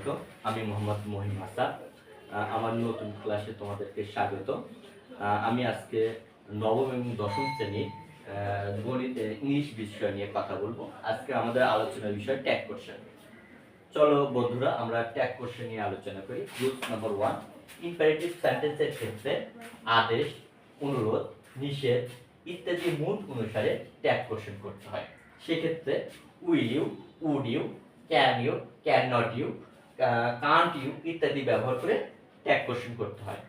আলাইকুম। আমি মোহাম্মদ মহিম হাসান। আমার নতুন ক্লাসে তোমাদেরকে স্বাগত। আমি আজকে নবম এবং দশম শ্রেণীর গণিতে ইংলিশ বিষয় নিয়ে কথা বলবো। আজকে আমাদের আলোচনার বিষয় ট্যাগ কোশ্চেন। চলো বন্ধুরা, আমরা ট্যাগ কোশ্চেন নিয়ে আলোচনা করি। রুলস নাম্বার 1, ইম্পারেটিভ সেন্টেন্সের ক্ষেত্রে আদেশ, অনুরোধ, নিষেধ ইত্যাদি মুড অনুসারে ট্যাগ কোশ্চেন করতে হয়। সেক্ষেত্রে will you, would you, can you, can not you, can't you ইত্যাদি ব্যবহার করে ট্যাগ কোশ্চেন করতে হয়।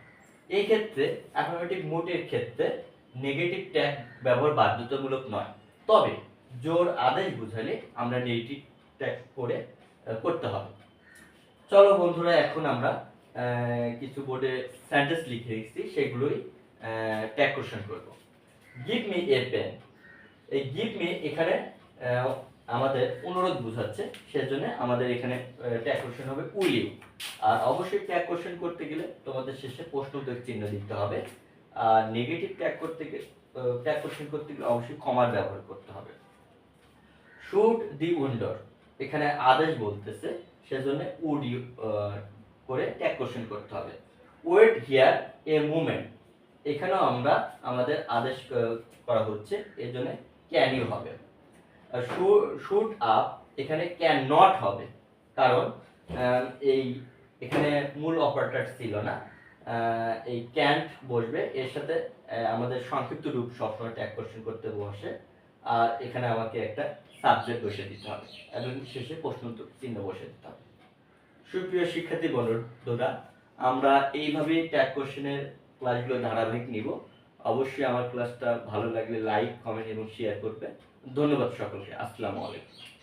এই ক্ষেত্রে অ্যাফার্মেটিভ মুডের ক্ষেত্রে নেগেটিভ ট্যাগ ব্যবহার বাধ্যতামূলক নয়, তবে জোর আদেশ বোঝালে আমরা নেগেটিভ ট্যাগ করে করতে হবে। চলো বন্ধুরা, এখন আমরা কিছু বোর্ডে সেন্টেন্স লিখে রেখেছি, সেগুলোই ট্যাগ কোশ্চেন করব। Give me a pen. এই গিভ মি এখানে আমাদের অনুরোধ বোঝাচ্ছে, সেজন্য আমাদের এখানে ট্যাগ কোশ্চেন হবে উইল ইউ। আর অবশ্যই ট্যাগ কোশ্চেন করতে গেলে তোমাদের শেষে প্রশ্নবোধক চিহ্ন দিতে হবে। আর নেগেটিভ ট্যাগ কোশ্চেন করতে গেলে অবশ্যই কমার ব্যবহার করতে হবে। শুড দি উইন্ডোর, এখানে আদেশ বলতেছে, সেজন্য উড ইউ করে ট্যাগ কোশ্চেন করতে হবে। ওয়েট হিয়ার এ মোমেন্ট, এখানেও আমরা আমাদের আদেশ করা হচ্ছে, এর জন্য ক্যান ইউ হবে। শুড আপ, এখানে ক্যান নট হবে, কারণ এই এখানে মূল অপারেটর ছিল না, এই ক্যান্ট বসবে, এর সাথে আমাদের সংক্ষিপ্ত রূপ সবসময় ট্যাগ কোশ্চেন করতে বসে। আর এখানে আমাকে একটা সাবজেক্ট বসে দিতে হবে এবং শেষে প্রশ্ন চিহ্ন বসে দিতে হবে। সুপ্রিয় শিক্ষার্থী বন্ধুরা, আমরা এইভাবেই ট্যাগ কোশ্চেনের ক্লাসগুলো ধারাবাহিক নিব। অবশ্যই আমার ক্লাসটা ভালো লাগলে লাইক, কমেন্ট এবং শেয়ার করবে। ধন্যবাদ সকলকে। আসসালামু আলাইকুম।